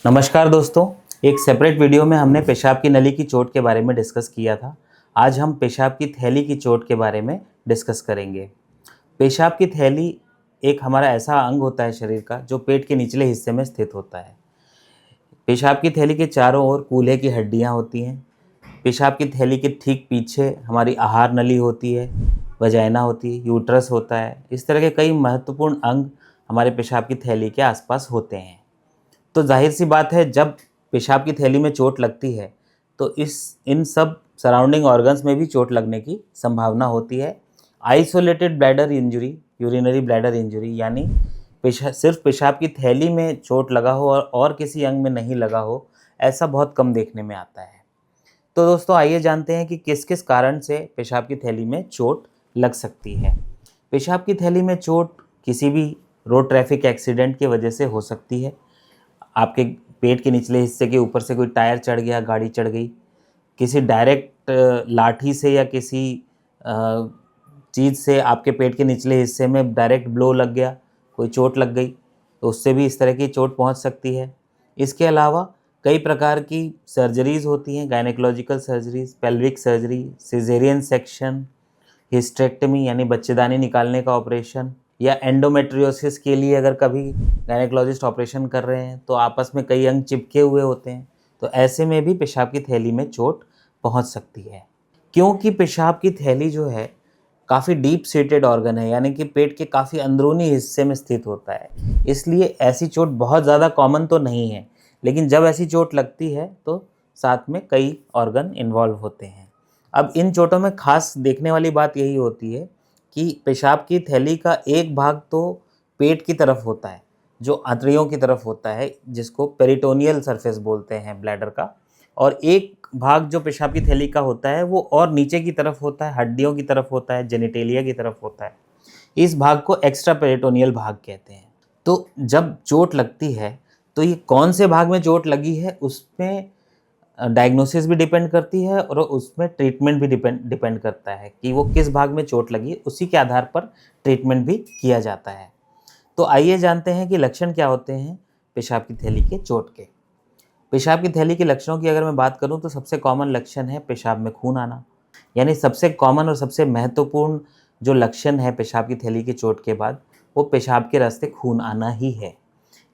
नमस्कार दोस्तों। एक सेपरेट वीडियो में हमने पेशाब की नली की चोट के बारे में डिस्कस किया था। आज हम पेशाब की थैली की चोट के बारे में डिस्कस करेंगे। पेशाब की थैली एक हमारा ऐसा अंग होता है शरीर का जो पेट के निचले हिस्से में स्थित होता है। पेशाब की थैली के चारों ओर कूल्हे की हड्डियां होती हैं। पेशाब की थैली के ठीक पीछे हमारी आहार नली होती है, वजाइना होती है, यूट्रस होता है। इस तरह के कई महत्वपूर्ण अंग हमारे पेशाब की थैली के आसपास होते हैं। तो ज़ाहिर सी बात है, जब पेशाब की थैली में चोट लगती है तो इस इन सब सराउंडिंग ऑर्गन्स में भी चोट लगने की संभावना होती है। Isolated bladder injury, urinary bladder injury, यानी सिर्फ पेशाब की थैली में चोट लगा हो और किसी अंग में नहीं लगा हो, ऐसा बहुत कम देखने में आता है। तो दोस्तों, आइए जानते हैं कि किस किस कारण से पेशाब की थैली में चोट लग सकती है। पेशाब की थैली में चोट किसी भी रोड ट्रैफिक एक्सीडेंट की वजह से हो सकती है। आपके पेट के निचले हिस्से के ऊपर से कोई टायर चढ़ गया, गाड़ी चढ़ गई, किसी डायरेक्ट लाठी से या किसी चीज़ से आपके पेट के निचले हिस्से में डायरेक्ट ब्लो लग गया, कोई चोट लग गई, तो उससे भी इस तरह की चोट पहुंच सकती है। इसके अलावा कई प्रकार की सर्जरीज़ होती हैं, gynaecological surgeries, pelvic surgery, caesarean section, hysterectomy यानी बच्चेदानी निकालने का ऑपरेशन, या एंडोमेट्रियोसिस के लिए अगर कभी गायनेकोलॉजिस्ट ऑपरेशन कर रहे हैं तो आपस में कई अंग चिपके हुए होते हैं, तो ऐसे में भी पेशाब की थैली में चोट पहुंच सकती है। क्योंकि पेशाब की थैली जो है काफ़ी डीप सीटेड ऑर्गन है, यानी कि पेट के काफ़ी अंदरूनी हिस्से में स्थित होता है, इसलिए ऐसी चोट बहुत ज़्यादा कॉमन तो नहीं है। लेकिन जब ऐसी चोट लगती है तो साथ में कई ऑर्गन इन्वॉल्व होते हैं। अब इन चोटों में खास देखने वाली बात यही होती है कि पेशाब की थैली का एक भाग तो पेट की तरफ होता है, जो आंतड़ियों की तरफ होता है, जिसको पेरिटोनियल सरफेस बोलते हैं ब्लैडर का, और एक भाग जो पेशाब की थैली का होता है वो और नीचे की तरफ होता है, हड्डियों की तरफ होता है, जेनिटेलिया की तरफ होता है। इस भाग को एक्स्ट्रा पेरिटोनियल भाग कहते हैं। तो जब चोट लगती है तो ये कौन से भाग में चोट लगी है उसमें डायग्नोसिस भी डिपेंड करती है और उसमें ट्रीटमेंट भी डिपेंड करता है कि वो किस भाग में चोट लगी, उसी के आधार पर ट्रीटमेंट भी किया जाता है। तो आइए जानते हैं कि लक्षण क्या होते हैं पेशाब की थैली के चोट के। पेशाब की थैली के लक्षणों की अगर मैं बात करूं तो सबसे कॉमन लक्षण है पेशाब में खून आना, यानी सबसे कॉमन और सबसे महत्वपूर्ण जो लक्षण है पेशाब की थैली की चोट के बाद, वो पेशाब के रास्ते खून आना ही है।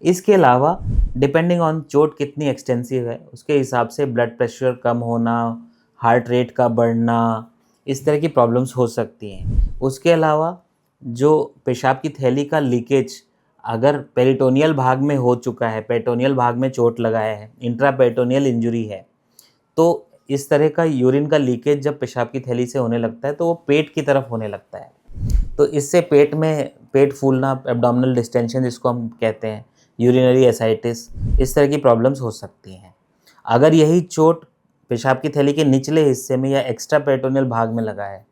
इसके अलावा डिपेंडिंग ऑन चोट कितनी एक्सटेंसिव है उसके हिसाब से ब्लड प्रेशर कम होना, हार्ट रेट का बढ़ना, इस तरह की प्रॉब्लम्स हो सकती हैं। उसके अलावा जो पेशाब की थैली का लीकेज अगर पेरिटोनियल भाग में हो चुका है, पेरिटोनियल भाग में चोट लगाया है, इंट्रापेरिटोनियल इंजरी है, तो इस तरह का यूरिन का लीकेज जब पेशाब की थैली से होने लगता है तो वो पेट की तरफ होने लगता है। तो इससे पेट फूलना, एब्डोमिनल डिस्टेंशन जिसको हम कहते हैं, यूरिनरी एसाइटिस, इस तरह की प्रॉब्लम्स हो सकती हैं। अगर यही चोट पेशाब की थैली के निचले हिस्से में या एक्स्ट्रा पेरिटोनियल भाग में लगा है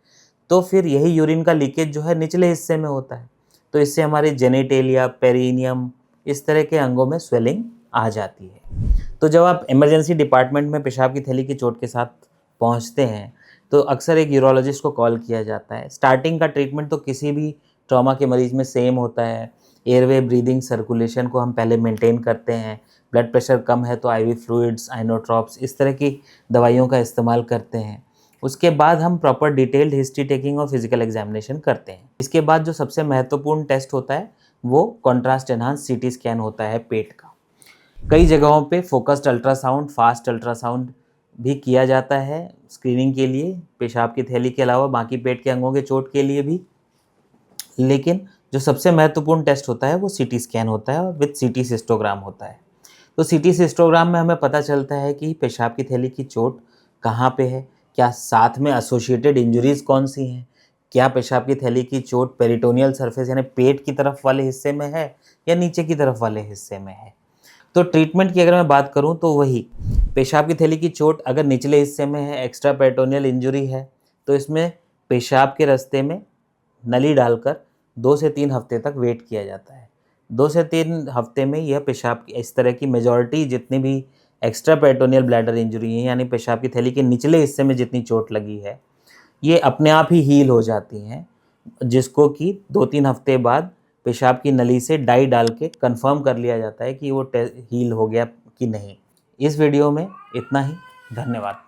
तो फिर यही यूरिन का लीकेज जो है निचले हिस्से में होता है, तो इससे हमारे जेनिटेलिया, पेरिनियम, इस तरह के अंगों में स्वेलिंग आ जाती है। तो जब आप इमरजेंसी डिपार्टमेंट में पेशाब की थैली की चोट के साथ पहुंचते हैं तो अक्सर एक यूरोलॉजिस्ट को कॉल किया जाता है। स्टार्टिंग का ट्रीटमेंट तो किसी भी ट्रॉमा के मरीज में सेम होता है। एयरवे, ब्रीदिंग, सर्कुलेशन को हम पहले मेंटेन करते हैं। ब्लड प्रेशर कम है तो आईवी फ्लूइड्स, आइनोट्रॉप्स, इस तरह की दवाइयों का इस्तेमाल करते हैं। उसके बाद हम प्रॉपर डिटेल्ड हिस्ट्री टेकिंग और फिजिकल एग्जामिनेशन करते हैं। इसके बाद जो सबसे महत्वपूर्ण टेस्ट होता है वो कॉन्ट्रास्ट एनहांस सीटी स्कैन होता है पेट का। कई जगहों पे फोकस्ड अल्ट्रासाउंड, फास्ट अल्ट्रासाउंड भी किया जाता है स्क्रीनिंग के लिए, पेशाब की थैली के अलावा बाकी पेट के अंगों के चोट के लिए भी। लेकिन जो सबसे महत्वपूर्ण टेस्ट होता है वो सीटी स्कैन होता है और विद सीटी सिस्टोग्राम होता है। तो सीटी सिस्टोग्राम में हमें पता चलता है कि पेशाब की थैली की चोट कहाँ पे है, क्या साथ में एसोसिएटेड इंजरीज कौन सी हैं, क्या पेशाब की थैली की चोट पेरिटोनियल सरफेस यानी पेट की तरफ वाले हिस्से में है या नीचे की तरफ वाले हिस्से में है। तो ट्रीटमेंट की अगर मैं बात करूं तो वही पेशाब की थैली की चोट अगर निचले हिस्से में है, एक्स्ट्रा पेरिटोनियल इंजरी है, तो इसमें पेशाब के रास्ते में नली डालकर 2 से 3 हफ्ते तक वेट किया जाता है। 2 से 3 हफ्ते में यह पेशाब की इस तरह की मेजॉरिटी जितनी भी एक्स्ट्रा पेरिटोनियल ब्लैडर इंजरी है, यानी पेशाब की थैली के निचले हिस्से में जितनी चोट लगी है, ये अपने आप ही हील हो जाती हैं, जिसको कि 2-3 हफ्ते बाद पेशाब की नली से डाई डाल के कंफर्म कर लिया जाता है कि वो हील हो गया, कि नहीं। इस वीडियो में इतना ही। धन्यवाद।